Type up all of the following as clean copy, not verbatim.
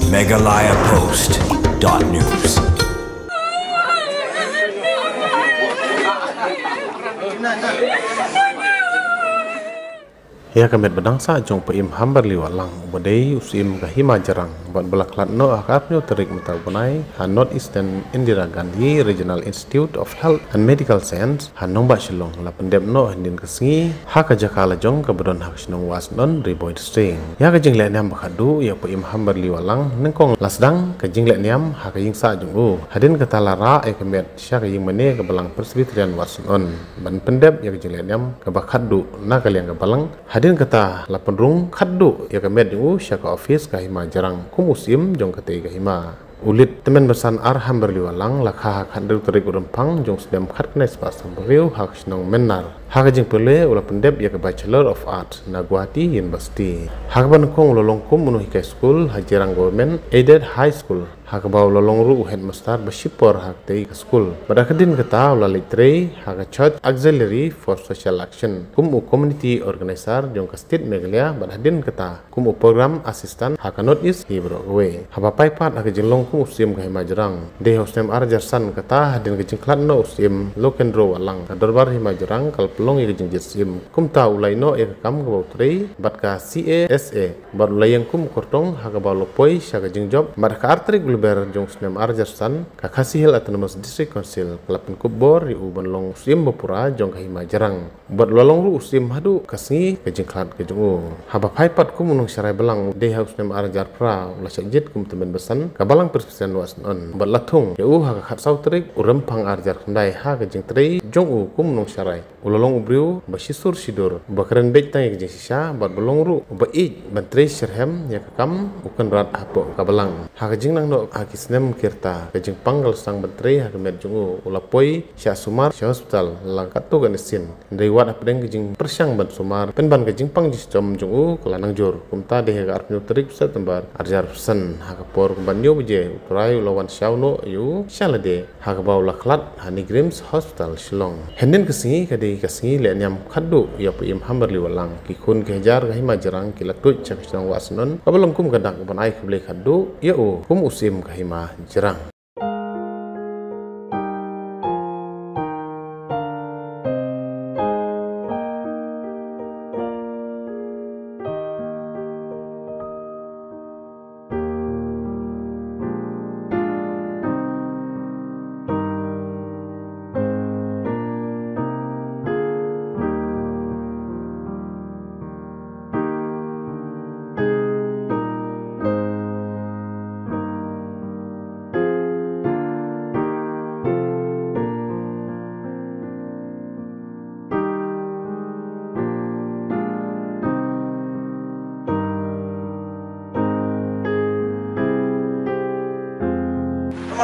megalayapost.news. Ya kamet bedangsa jong peim hambar liwalang badai usim kahima jarang buat belaklat no akarpnyo terik mata bunai han North Eastern Indira Gandhi Regional Institute of Health and Medical Science hanong ba shilong la pendep no handin kesengi ha ka jakala jong ka bedon hak shnong was non riboy string ya ka jingle nyam bakhadu ya peim hambar liwalang nengkong lasdang ka jingle nyam ha ka yingsa jong u hadin ka talara e kamet sya ka ying mane ka balang persbitrian was non ban pendep ya ka jingle nyam ka bakhadu na ka liang ka balang hadin kata lapenrung khaddu ya kamet ju syaka office kahima jarang kumusim jong kate kahima ulit temen besan arham berliwalang lakha khandu terik urempang jong sedem khat knes pas sambriu hak snong mennar hak jing pele ula pendep ya ka Bachelor of Art na Guwahati University hak ban kong lolong kum munu high school hajirang government aided high school hak baw lolong ru headmaster besipor hak tei ka school pada kedin kata ula litre hak church auxiliary for social action kum community organizer jong ka state Meghalaya badadin kata kum program assistant hak North East hibro we haba paipat hak jinglong kum usim ka himajarang de hostem arjarsan kata hadin ka jingklat no usim lokendro walang ka dorbar himajarang kal pelong ye jing jisim kum ta ulai no e kam ka bautre bat ka CASA bar ulai yang kum kortong hak ba lopoi sya ka jing job bar ka artrik ber jong snem arjarsan ka Khasihil Autonomous District Council kelapan kubor ri uban long usim bapura jong ka himajarang bat lolong ru usim hadu kasengi ka jingklat ka jong haba phaipat kum unung syarai belang de haus nem arjar pra ula sajit kum temen besan ka balang persen was on bat lathung ya u ha ka khat sautrik urempang arjar khandai ha ka jing tri jong u kum unung syarai ulolong ubriu basisur sidur bakren bej tang ka jing sisa bat bolong ru ba ij bantri sherhem ya ka kam ukan rat apo ka balang ha ka jing nang no akisnem kirta kajing panggal sang bentri ha kemet jungu ulapoi sya sumar sya hospital langkat tu ganesin dewat apdeng kajing persyang ban sumar penban kajing pang jom jungu kelanang jur kumta de ga arpnyo terik sa tembar arjar sen ha kapor banyo buje urai lawan syauno yu syalade ha kabaw laklat hani grims hospital shillong henden kesingi kadi kesingi le nyam khaddu ya pim hamber liwalang ki khun ke jar ga himajarang kilatut chak chang wasnon kabalong kum gadak ban ai kble khaddu ya u kum usim kahima jarang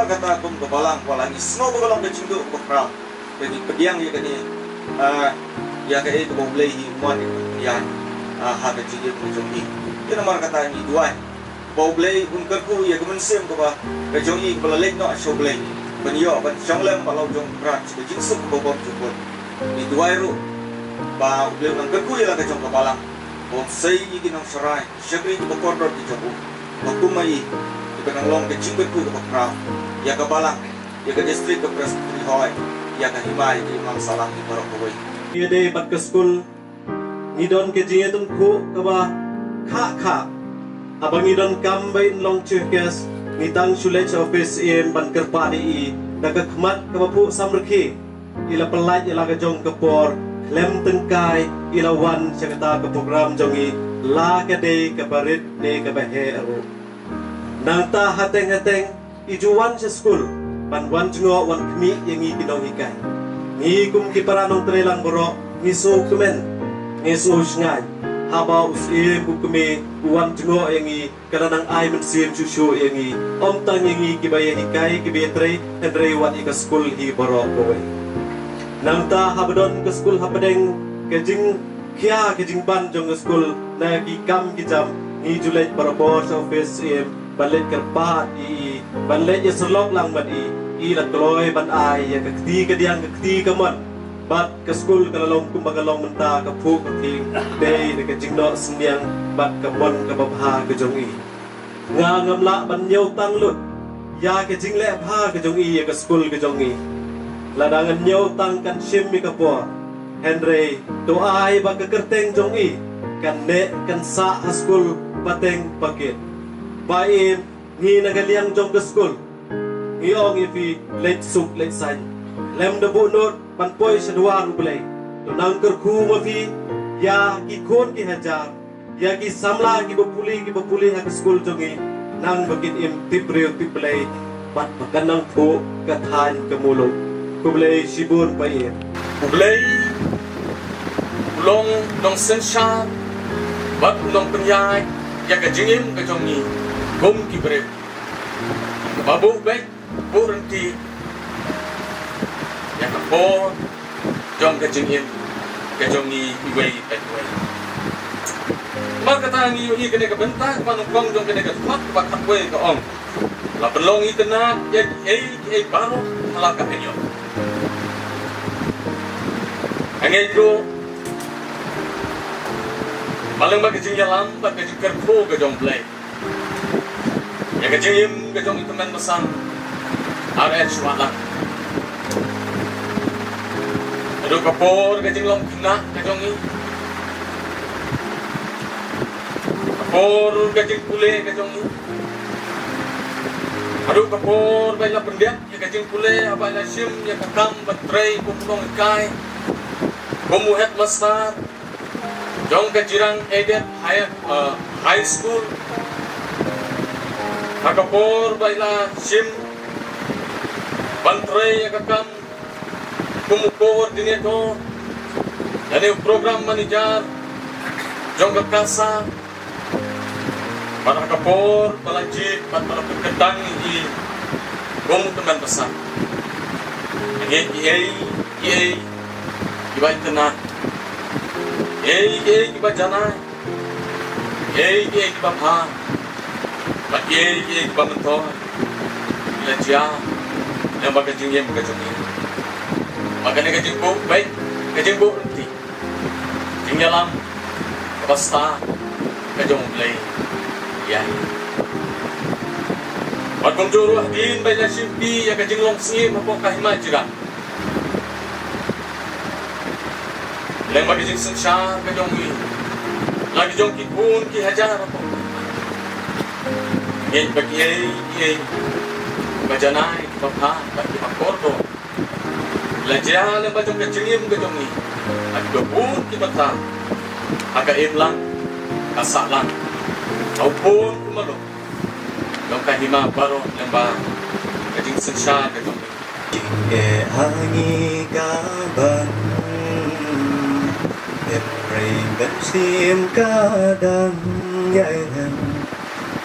kata kum kebalang walangi snow kebalang ke cindu ke pram jadi pediang ya kani ya ke itu boleh himuan ya ha ke cindu ke jongi itu nomor kata ni dua boleh unkerku ya kemensem ke ba ke jongi belalek no show boleh benyo ban jonglem balau jong pram ke jinsuk ke bobor juput ni dua ru ba boleh unkerku ya ke jong kebalang bom sei ni kinong serai syakri ke bokordor di jobu bakumai penanglong ke cinggutku ke pram ya ke balang ya ke distrik ke presbyteri hoi ya ke himai ke imam salam di barok koi dia de bat ke school ngidon ke jinge tungku ke ba kha abang ngidon kam bain long chukes ngitang shulech office em ban kerpa di da ke khmat ke bapu samrki ila pelaj ila ke jong ke por lem tengkai ila wan cerita ke program jongi la ke de ke barit de ke bahe aru nang ta hateng ijuan sa school panwan jungo wan kmi yang i kinong hikai ni kum ki paranong trelang boro ni so kumen ni so sngai haba usim kumi wan jungo yang i kanang ai men sim chuchu yang i om tang yang i ki baye hikai ki betre andre wan i ka school hi boro kowe nang ta habdon ke school hapadeng ke jing kia ke jing ban jong ke school na ki kam ki jam ni julai boro sa office balik kerpat i balik ya serlok lang ban i la kloy ban ai ya kati kadiang kati kaman bat ke school kalalong kumbagalong menta ka phu ka ting day de ka jingno sembiang bat ka bon ka babha ka jong i ngamla ban nyau tang lut ya ke jing le pha ke jong i ke school ke jong i ladangan nyau tang kan sim mi kapo Henry doai ba ke kerteng jong i kan ne kan sa school pateng paket ba im ngi nagaliang jong ke school ngi ong i fi let suk let san lem de bu not pan poi sedua rublei to nang ker khu ma fi ya ki khon ki hajar ya ki samla ki bepuli ha ke school jong i nang bakit im tibreu tiplei pat pakanang phu ka than ke muluk kublei sibun pa im Ublay, ulong nong sensha, bat ulong penyai, ya kejingim kejongi, gom kibre, babu baik, berhenti, ya kapor, jong kejingim, kejongi iway iway. Maka tangi i kene kebentak, manungkong jong kene ketuat, bakat way keong, la pelong i tenak, ya baru halaka enyo. Angin itu paling bagi jingnya lambat ke jingkar pro ke jong play. Ya ke jingim ke jong itu men besar RH walang. Aduh kapor ke jing long kena ke jong ini. Kapor ke jing pule ke jong ini. Aduh kapor baiklah pendiam ya ke jing pule apa nasim ya kakam batray kumulong ikai. Kumu headmaster, jong kejirang edet high school, kakapor baila sim, bantray kakam, kumu koordinator, jadi program manager, jong kakasa, para kakapor balajit para peketang i, kumu teman besar, ini iba itena, iba jana, iba pha, iba mentor, lejia, yang bagai jingye bagai jingye, makanya kejingbu baik, kejingbu nanti, jingyalam, pasta, kejong play, ya. Bagong juru din baik simpi ya kejinglong sim apa kahima jira. Leng bagi jing sensha ke jong i lagi jong ki pun ki hajar apa ye bagi bajanai ki papa bagi pakordo lajar leng bagi jong ke jingim ke jong i ag pun ki bata aga imlang kasalan au pun kumalo jong kahima baro leng ba jing sensha ke jong i ke hangi kaban Ringan sim kadang yayan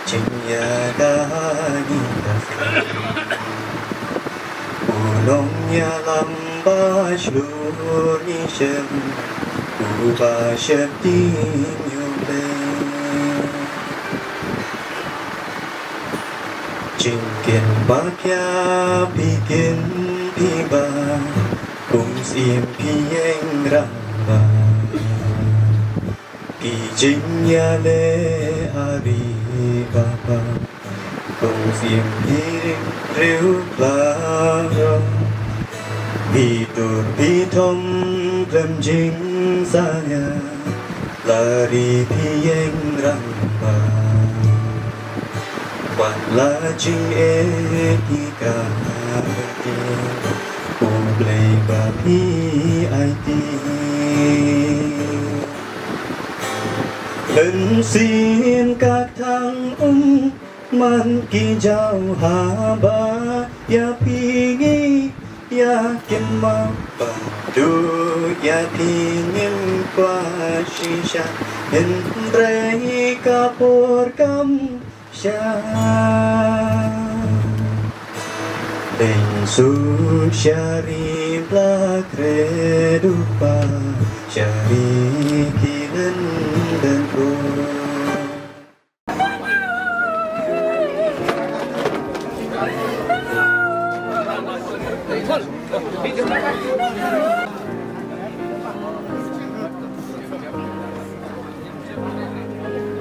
Cinya dagi Ulongnya lamba shlur nishem Uba syabdin yube Cingkin bakya bikin piba Kung sim pieng ramba Kijingnya le hari bapa Kung sim hiring riu larong Hitur hitom lem jing saya Lari pieng ramba Wala jing etika berti Ublay bapi IT Lần xin các thằng man kỳ giao hà ba ya pi nghi ya kim ma ba du ya pi ngin qua shisha hin rei kapur kam sha Tình su shari bla credupa shari kilen dan ku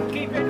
Keep it.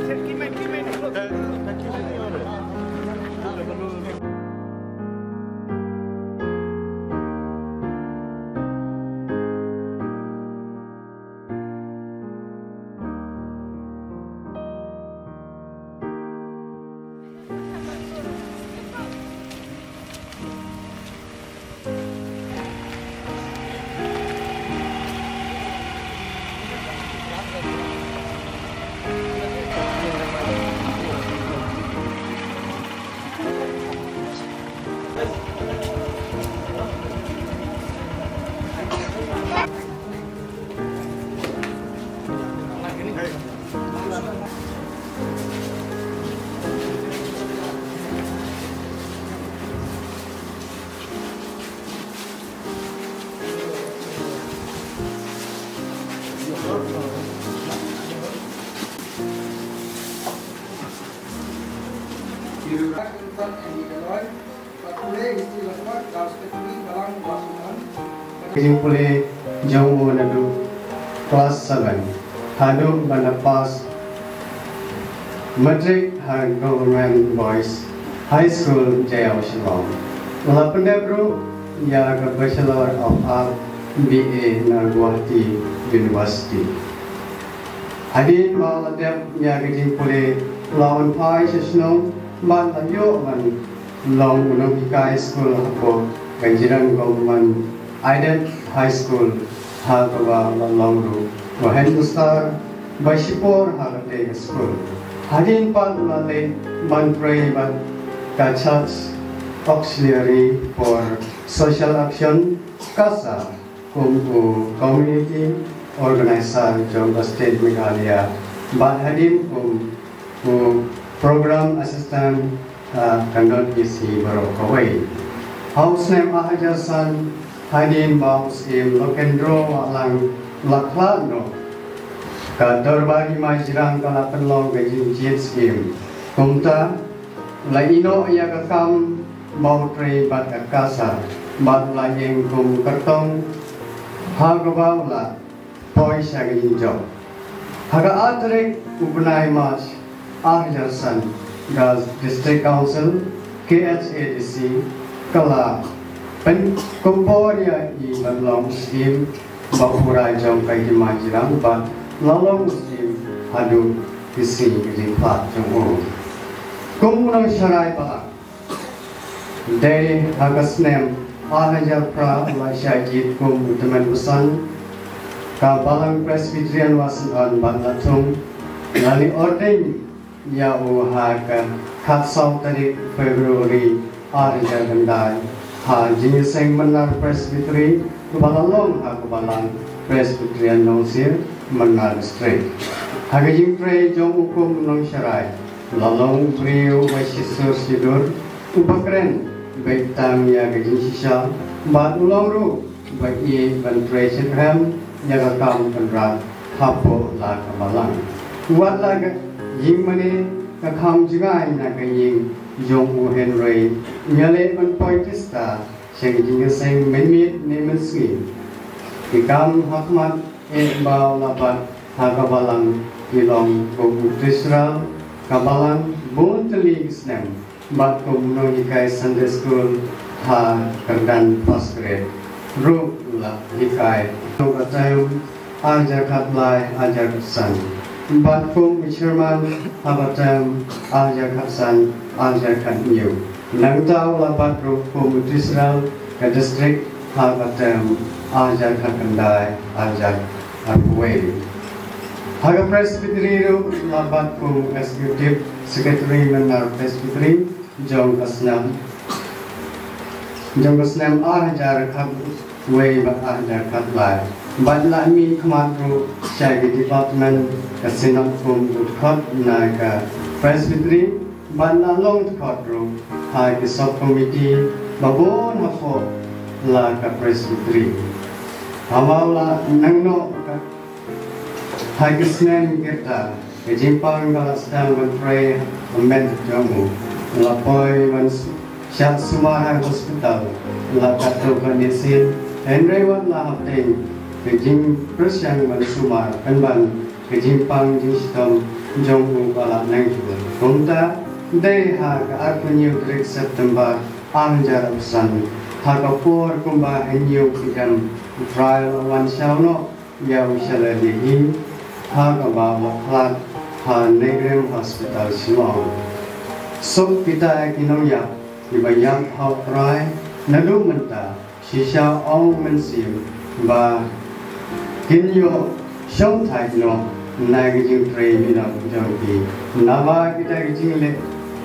Pulih jauh nadu kelas 7 hadu bana pass matric government boys high school jaya Shillong. Lapanda bro ya ke Bachelor of Art BA na Guwahati University. Hadin maladep ya ke pulih lawan pai sesno man layo man long unong high school hapo ganjiran government Aiden High School Hagawa Longru Wahendustar Bashipur Hagate School Hadin Panlale Manpray Ban Kachats Auxiliary for Social Action Kasa Kumpu Community Organizer Jomba State Meghalaya Ban Hadin Program Assistant Kandot Isi Barokawai House name Ahajarsan Hadin Baus im Lokendro Alang Laklano Kadorbari Majrang Kalapan Long Gajin Jin Skim Kumta Laino Yakakam Bautre Bat Akasa Bat Layeng Kum Kertong Hagabawla Poi Shagin Job Haga Atrik Ubnai Mas Ahjarsan Gaz District Council KHADC Kala Pen Kumporia I Balong Muslim Bapurai Jom Kai Majirang Ban Lalong Muslim Hadu Kisi Kisi Plat Jom Kumunang Sharai Balak Dari Hagasnem Ahajar Pra Masyajid Kum Utaman Busan Kabalang Presbyterian Wasan Ban Latung Lali Ordeng Ya Uhaga Katsau Tarik Februari Ahajar Gendai Ha Jiniseng Menar Presbytery Kubalalong Ha Kubalang Presbyterian Nosir Menar District Hagajing Pre Jom Ukum Nong Syarai Lalong Priu Wasisur Sidur Ubakren Baik Tam Ya Gajing Sisha Bat Ulang Ru Baik I Ban Pre Chitram Yagakam Penrat Hapo La Kubalang Wat Laga Ying Mani Kakam Jigai Nakaying Jong U Henry Nyale Ban Poitista Sheng Jingaseng Menmit Nemen Sgi Ikam Hakmat Bau Labat Hakabalang Ilong Kubu Trisral Kabalang Bon Teli Islam Bat Kumno Hikai Sunday School Ha Kerdan First Grade Ruk La Hikai Tukatayum Ajar Katlai Ajar Kusan Bat Kum Chairman Habatam Ajar Kapsan Ajar Katniu Nangtau Labat Ruk Kum Trisral Ke District Habatam Ajar Kakandai Ajar Akuwe Haga Presbytery Ruk Labat Kum Executive Secretary Menar Presbytery Jong Kasnam Ajar Katwe Bat Ajar Katlai Bat Lami Kamatru Syagi Department Kasinam Kum Utkot Naga Presbytery Bat Lalong Utkot Ruk Hagi Subcommittee Babon Hafo La Ka Presbytery Hamawla Nangno Hagi Snen Girta Kejimpang Gala Sedang Berpray Amen Jamu Lapoi Mans Syat Sumahan Hospital La Katu Kanisin Henry Wan La Hapting Kejim Persyang Mansumar Kanban Kejimpang Jistom Jongbu Gala Nangju Kumta Deha Ka Arpunyu Trik September Anjar Usan Hakapur Kumba Henyu Kijam Trial Wan Shauno Yau Shaladihi Hakaba Waklat Ha Negrem Hospital Shillong Sok Kita Kinoya Ibayang Hautrai Nadu Menta Shisha Ong Mensim Ba Kinyo Shong Tai No Nagajing Trey Minam Jongki Nama Kita Gajing Le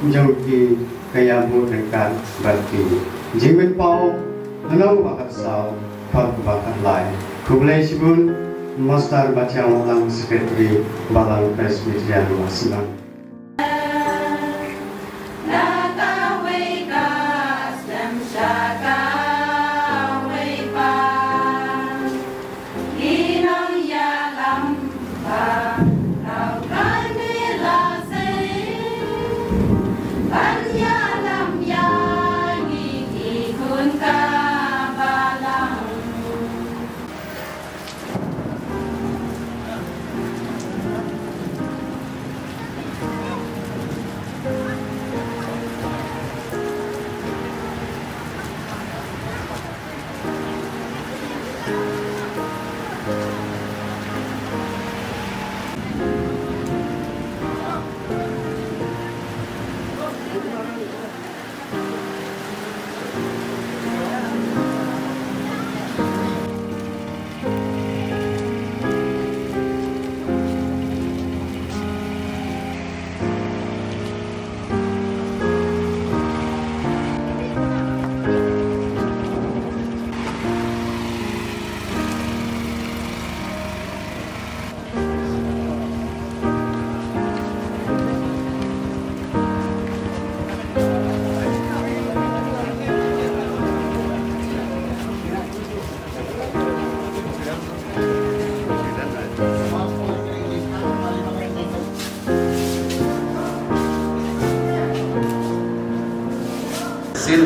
Jongki Kaya Budekat Berti Jimin Pau Hanong Bakat Sao Pak Bakat Lai Kublai Shibun Mastar Bacang Lang Secretary Balang Presbyterian Wasilang Hãy subscribe cho kênh Ghiền Mì Gõ để không bỏ lỡ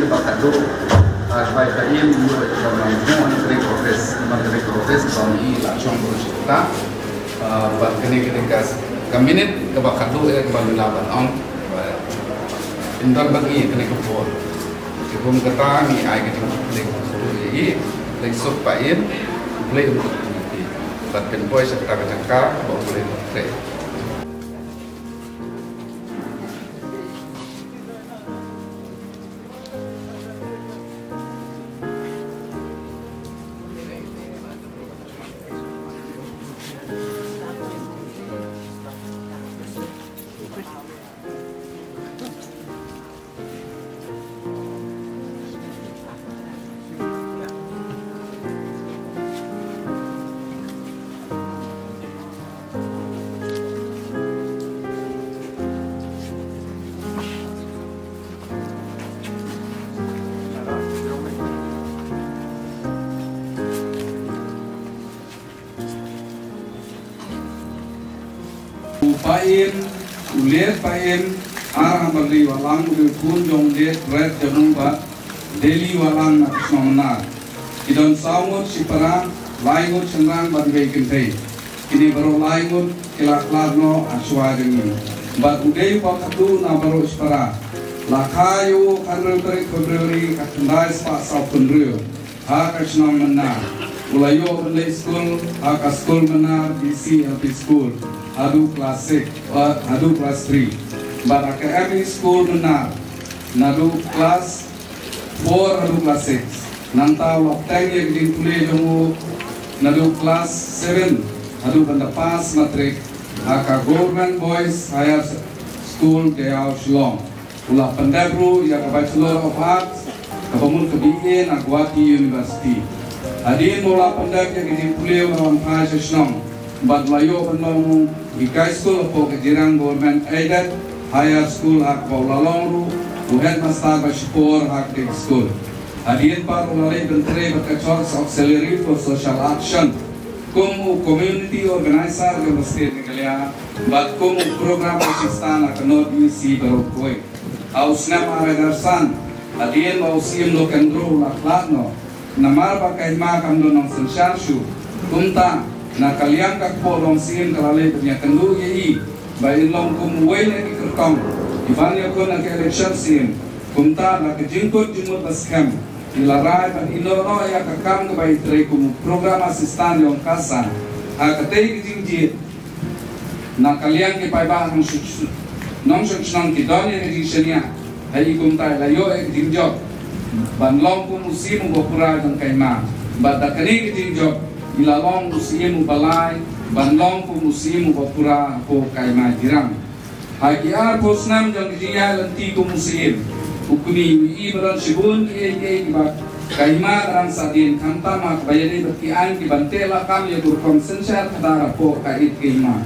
bakat do baik kain dua zaman menteri profes kami langsung bercerita buat kini kas kaminit ke bakat do yang baru laban on indar bagi kini kepol sebelum kata ni ai kita lagi lagi sopain boleh untuk nanti tapi boy serta kacangka boleh boleh. Pain, ulet pain, arah beli walang udah pun jong det red jamu bat, Delhi walang nak semenar. Idon saumur siparang, laingur cenderang bat baikin teh. Kini baru laingur kelak larno aswaring. Bat udai pakatu na baru sipara. Lakayu kanru terik Februari katundai sepak saupun rio. Hak semenar. Ulayo beli school, hak school menar BC LP school. Hadu klasik, hadu kelas 3. But academic school menar, nadu kelas 4, hadu kelas 6. Nanta waktu yang ditulih jamu, nadu kelas 7, hadu benda pas matrik. Haka government boys higher school Deau Shillong. Ulah pendabru yang ke Bachelor of Arts, kebangun ke BA Nagwati University. Hadin mula pendab yang ditulih orang High Shillong. But layo penong Ikai School of Kejirang Government Aided Higher School hak Baulalongru Headmaster Bashpur hak Dik School. Hadirin par ulalai bentre berkecors auxiliary for social action. Kumu community organizer ke Mesir Nigeria. But kumu program asistan akan UC Barokoi. Ausnam Aragarsan. Hadirin mausim lo kendro laklatno. Namar pakai makam donong sensasyu. Kumta. Na kalian kak polong sin kalale punya kendu yei bayin long kumway na kikertong iban ya ko na election sin kumta na kejingkot jumut baskem ilarai pan inono ya kakam ke bayi tre kum program asistan yang kasan hakatei kejingjit na kalian ke pai bah nong nong kidon ya kejingshania hai kumta layo ek jingjok ban long kum musim bopura jang kaima badakani kejingjok ilalong musimu balai, banlong pu musimu bapura po kaima jirang. Hagiar posnam jang dia lenti ku musim. Ukuni wi beran sibun ye ba kaima rang sadin kanta mak bayani berkian ki bantela kam ye turkom sensar kadara po kait kaima.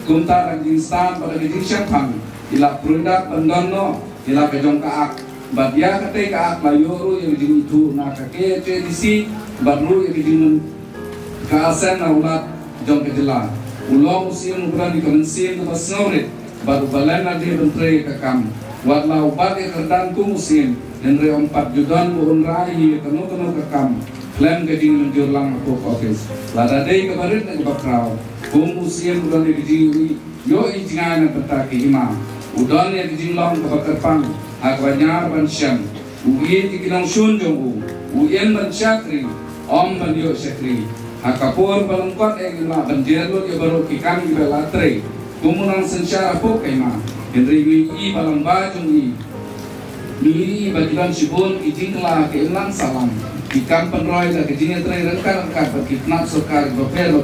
Kunta rang instan pada gejing syapang ila produk bandono ila kejong kaak. Badia kate kaak layuru yang gejing itu na kake edisi barlu yang gejing kaasan na ulat jong kejela ulong usim ukuran di kemensim ke pasnaurit baru balan na dia bentre kakam watla ubat ke kerdan ku musim dan re 4 judan buhun rai kanu kakam klaim kejing menjur lang aku office lada day kabarit na bakraw kum musim ukuran di kejing yo ijingan na petaki imam udon ya kejing long ke bakarpang akwanyar ban syam uyin di kinang syun jong uyin ban syakri om ban yo syakri Hakapur balengkot ila banjirlo ya baru kikam di belatre kumunang sensara po kaima henry wi balang bajung ni bagilan sibun ijingla ke ilang salam ikam penroy da kejingnya tre rengkar berkitnat sokar bopel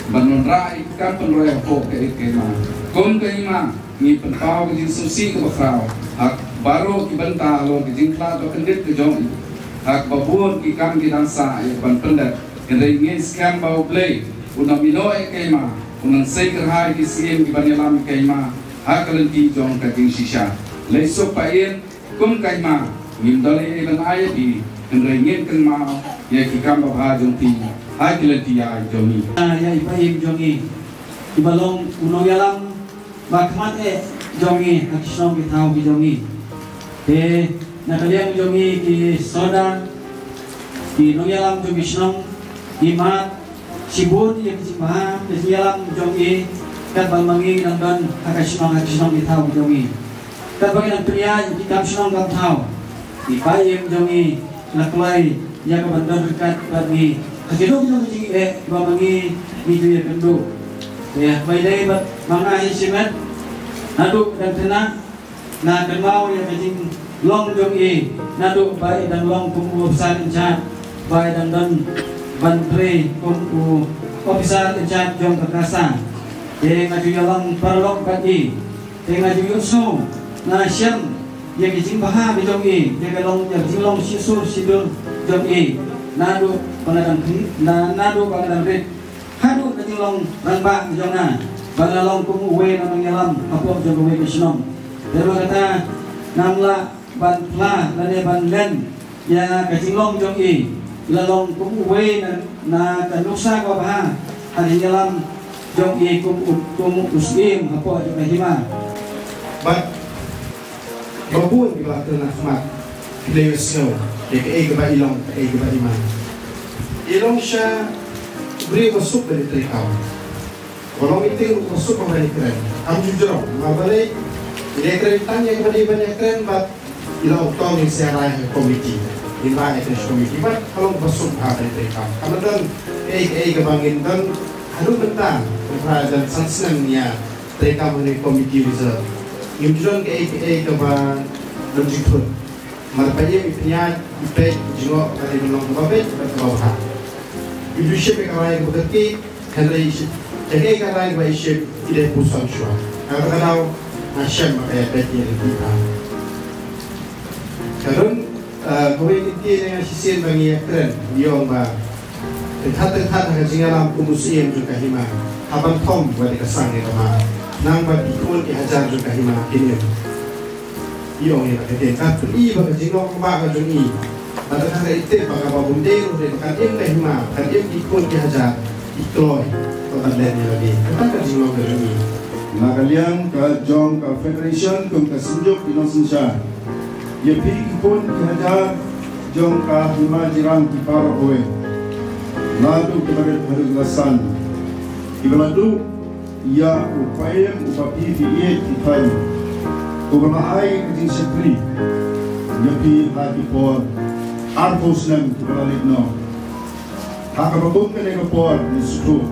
banun rai ikam penroy po ke kaima kum kaima ni penpau kejing susi ke bakrau hak baru kibenta lo kejingla do kendit ke jong hak babun ikam kidangsa ya ban pendat Kendai ingin sekian bau play, unang minoy kaima, unang seker hai kisiem ibanyalam kaima, hakalenti jong kating sisa. Lesok pain kum kaima, ngimdali iban ayat di, kendai ingin kenma, ya kikam bapa jong ti, hakalenti ya jongi. Ya ipaim jongi, ibalong unong yalang bakmat jongi, hakisong bitau jongi. nakaliang jongi ki soda ki nongyalam jongi snong imat sibut yang simaha nongyalam jongi kat balmangi nangdan hakasnong di tau jongi kat bagian pria di kam snong kam tau di payem jongi naklai yang kebandan dekat bagi hakidong jongi balmangi itu ya kendu ya baidai mga isimet nadu dan tenang na kenmau yang kajing long jongi nadu baik dan long kumu besar incat baik dan bantri kumu ofisar incat jong kekasa yang ngaju yalang parlok bagi yang ngaju yusu na syam yang kajing baha jongi yang kajing long sisur sidul jongi nadu pengadang nadu pengadang rit hadu kajing long rangbak jongna bagalong kumu we namang yalam apa jong we kisnom pero kata namla bantla lane banlen ya kajilong jong i lalong kumu we na kanusa ko ba hadin yalam jong i kumu muslim apa jong hima but babun bila tena khmat leusno dek ba ilong ba iman ilong sya beri masuk dari terikau. Kalau itu masuk ke balik keren, jujur, mabalik, dia keren tanya kepada banyak keren, but ilau tahu ni serai komiti, lima etnis komiti, but kalau masuk ke balik terikau, karena dan kebangin dan halu bentang, dan sansennya terikau menjadi komiti reserve. Imjuan kebang dan jujur, marpanya ipnya ipek jengok dari belong kebabet dan kebawah. Ibu siapa yang bekerja, hendak jadi kalau yang baik tidak pusat syua. Kalau Hashem makanya beti yang kita. Kalau kau ingin dengan sisi bagi keren, dia orang terhad dengan alam kumusim juga hima. Abang Tom buat kesang ni kama. Nang buat ikut dihajar juga hima kini. Dia orang yang kerja. Tapi ia bagi jinglok kama kajungi. Pada kata itu bagi babun dia, dia kan ini hima, kan ini ikut dihajar, ikloy. Nakaliang ka jong ka federation kung kasinjok Indonesia. Yapi kipon kihajar jong ka hima jirang kiparo oe. Nadu kebaret haduglasan. Ibaladu ya upayem upapi diet kitai. Kubanaai kajing sekri. Yapi hati por arpos nem kibalalit no. Hakababog ka na por ni suto.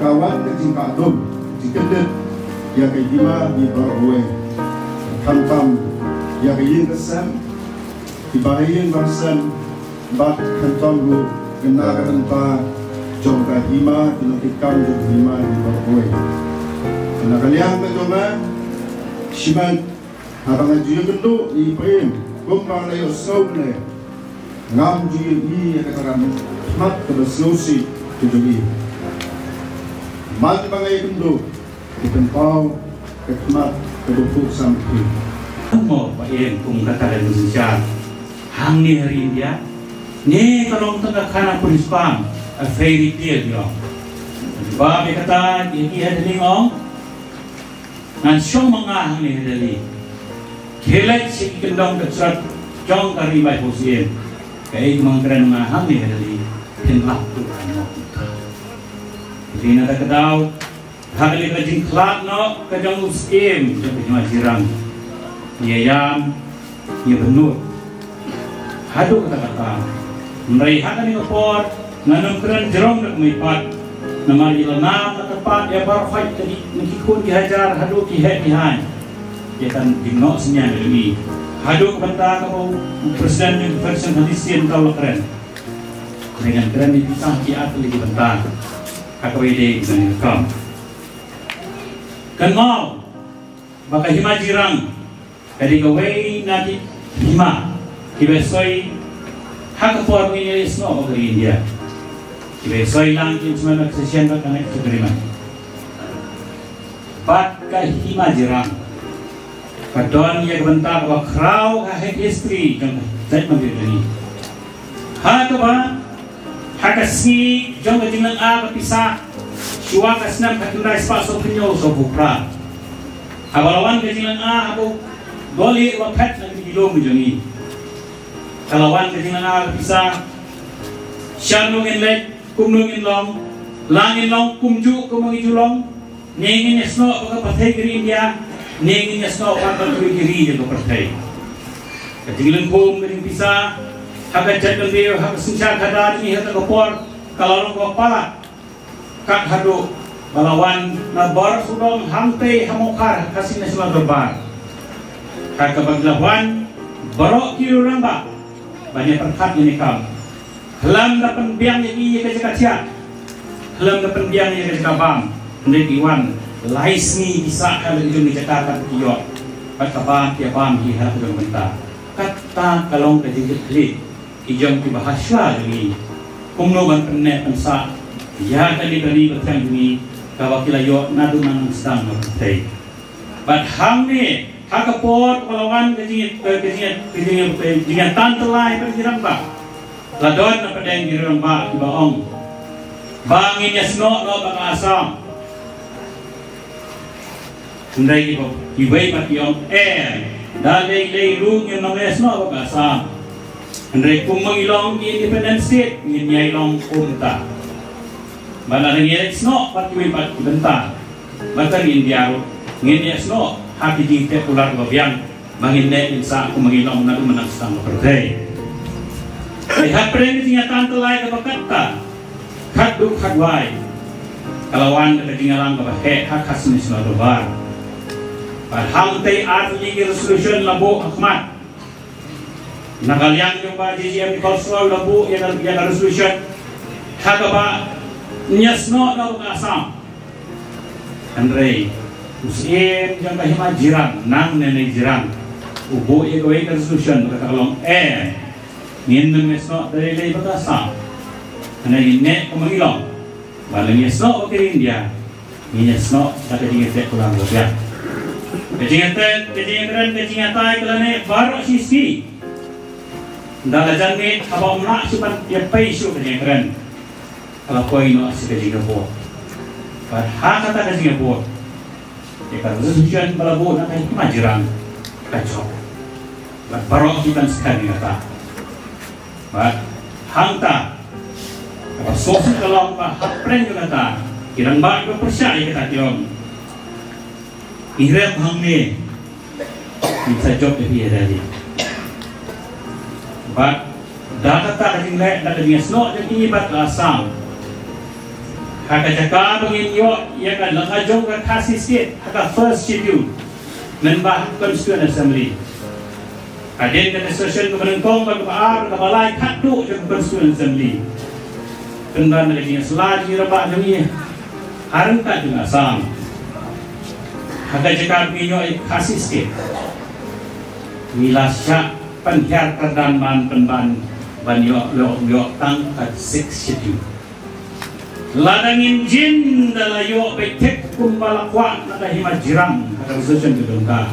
Kawan kecing kadum dikedet ya kay hima di barwe kantam ya kay kesem di bahayin barsem bat kantam lu kena kanta jong ka hima tinukikam jong hima di barwe kena kaliang ka jonga shiman harang juyo gendo i prim kumbang na yosaw na ngam juyo i kataran mat kabasyosi tujugi Mati bangai indo, dipempau, kekmat, kedupuk sampai. Mau pakai kung kata Indonesia, hang ni hari India, ni kalau tengah kana purispam, a fairy tale dia. Bapak kata ini ada lingong, nan syong mengah ni ada li. Kelak si kendong kesurat jong kari mai posien, kaya mengkeren mengah ni ada li, kenlak tu kan. Ini ada kedau, hari ini kajing kelak no, kajang muskim, jadi majirang, yam, ya benur, hadu kata-kata, mereka ni opor, nanam keren jerong nak melipat, nama jelanam nak tepat, ya baru fight tadi, mengikut dihajar, hadu kihet dihan, ya kan dinok senyap ini, hadu kebentar kamu presiden yang versi hadisian kau keren, dengan keren dipisah kiat lagi bentar. Kakwede dengan kam. Kan mau, baka hima jirang, kadi kawai nanti hima, kibesoi hak por ini snow dari India. Kibesoi lang kin cuma nak sesian tak kena terima. Baka hima jirang, kadon yang bentar wakrau hak istri kan, saya mampir ini. Hak apa? Hakasi jong kajinang pisah syua kasnam kakundai spaso penyo so bukra abalawan kajinang abu doli wapet na dilom jongi kalawan ketinangal bisa syanung in lek kumnung in long langin long kumju kumangi julong nengin yasno baka pathai kiri India nengin yasno baka kiri je ko pathai ketinggalan kum keting bisa haga jadon dia haga sunca kada ni hata kopor kalau long kepala kat hadu balawan nabar sudong hampe hamokar kasih nasional berbar kat kebaglawan barok kilo ramba banyak perkat ini kam helam dapat biang yang iya kecil-kecil helam dapat biang yang kecil bam hendak diwan lais ni bisa kalau itu mencetakkan kiok kat kabam tiap bam hiha sudah mentah kata kalong kecil-kecil ijom ki bahasa ini kumnoban penek pensa ya kali bertang ini kawakila yo nadu nang stang bertay but hamne hakapot kalawan kejingan tantelai berjirang ba ladon na padang jirang ba di baong bangin yasno no bang asam ndai ibo ibai mati om dalai lei rung yang namanya yasno bang asam ndai kumangilong di independent state nginyai long umta bala nangiyay sno pati pat benta maka India nginyay sno hati jingte ular gobyang manginne insa aku mangilong na menang sang berdai lihat premi tingatan telai kebakata kaduk kadwai kalawan ketinggalan kebahe hak khas nasional dobar padham tei arti resolution labu Ahmad nagalyang yung ba GGM cultural labu yang resolution hakaba nyasno na ukasam Andre usim yang kahima jirang nang nenay jirang ubo igaway resolution kakalong ngin mesno dari lay bakasam ana inne kumangilong balang yasno okay India nyasno kakadingete kulang lobya kejingatan kalane baro sisi dalajan ni abang nak supan yapai su kejingatan kalau kau ini asal Singapura, hak kata ke Singapura, jika resolusi balabu nak kau majirang kacau, baru kita sekali kata, hangta, kalau sosial kalau hak pren juga kata, kirang bak percaya kata tiom, irem hangme, bisa job lebih dari, dah kata ketinggalan dah ketinggalan snow jadi bat asam. Haka jaka bangin yo ya kan langajong ka khasi state haka first schedule nan ba constituent assembly kaden kan session ko menengkong ba ka balai khatu jo constituent assembly kendan lagi selagi raba jami harang ta dengan asam haka jaka bangin yo khasi state milasya penhiar kerdan ban penban ban yo tang ka 6 schedule ladangin jin dalayo betek kumbalakwa na kahima jirang kata resolution gedongka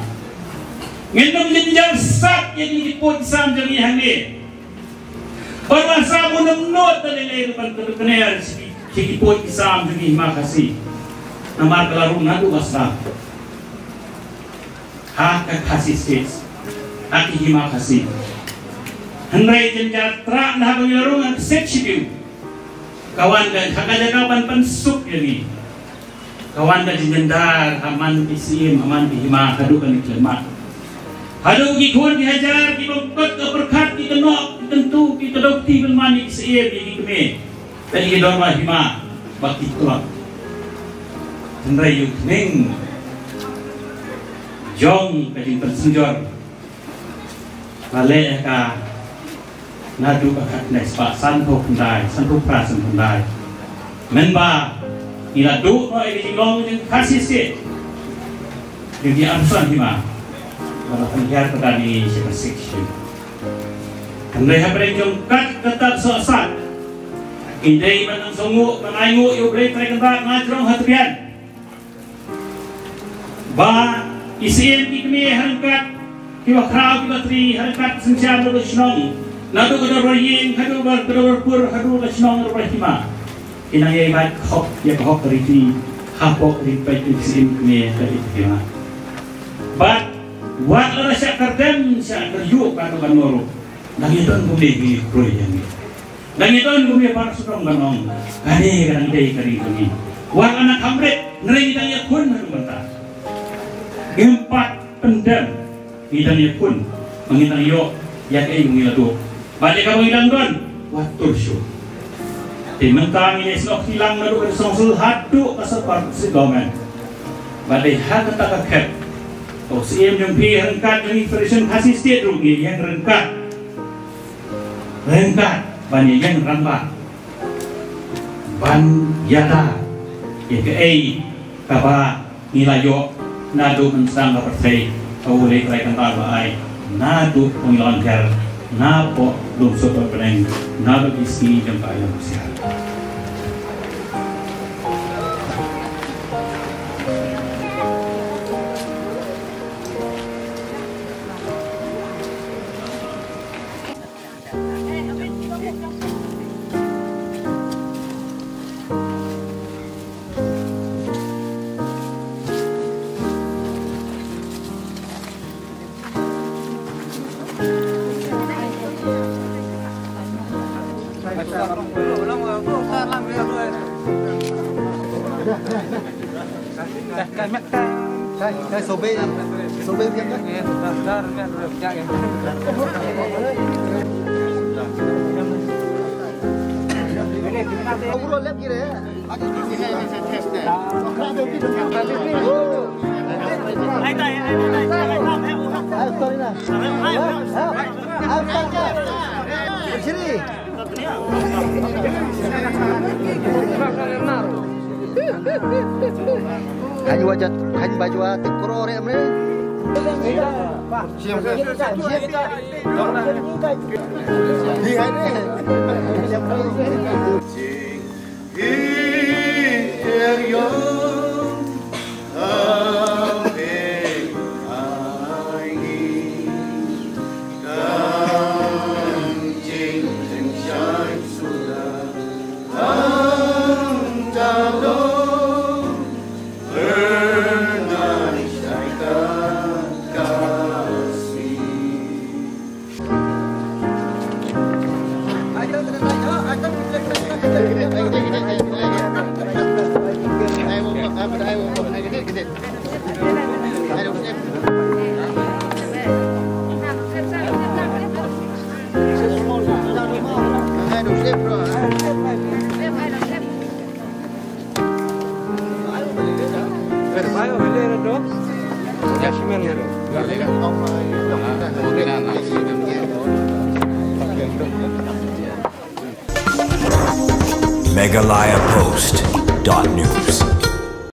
ngendong jinjar sat yang diput sam jami hangni barwa sabu nemnot dalilay rupan kedukener sikiput sam jami makasi namar kelarung nadu wasra hak kasih stage hak hima kasih hendrai jinjar trak na habayarung ang sekshibiu kawan dan hakajakapan pensuk ini kawan dan jendar haman isim haman bihima kadukan iklemak hadu gikun dihajar dibongkot ke berkat dikenok tentu ditedokti bermanik seir di keme dan didorma hima bakti kelak hendrai yukning jong kajing tersenjor balai ka nadu kakat nes pak santo pendai santo prasen pendai menba ila du no ini long yang kasih sih jadi amsan hima kalau penjara tadi siapa seksi andai hampir jom kat tetap sosat indai menang songu mengayu yo break mereka ngajrong hatian ba isim kini harkat kiwa krau kiwa tri harkat sensial berusnong nado kadar roying hadu berpur hadu lesnong berhima inang ibat hok ya hok riti hapok ripai isim kini dari hima but Wat lara syak kardem syak kerjuk kan moro. Nangiton kumli kroy yang ni. Nangiton kumli para sutong ganong. Ane kan dei kari kami. Wat anak kamret nering tanya kun mentah. Gempat pendam idanya pun mengitang yo yak ai ngiladu. Balik kamu idang don wat tursyo. Mentang ini selok hilang lalu ada songsul hadu kasar segaman. Badai hat tak ket. Oh siem yang pi rengkat ini version kasih setiap rugi yang rengkat banyak yang rambat ban yata ya ke ai kaba nilayo nadu mensang kapertai kau lek raikan tabai nadu pengilanggar napo belum soto peneng nadu isi jempa yang besar. Cái số bên kia đấy. Ông luôn lép kia đấy. Anh đây. Sorry na. Sini. Kayu wajat, kayu baju atik korore amne. Siap. Di hari. Meghalaya Post.news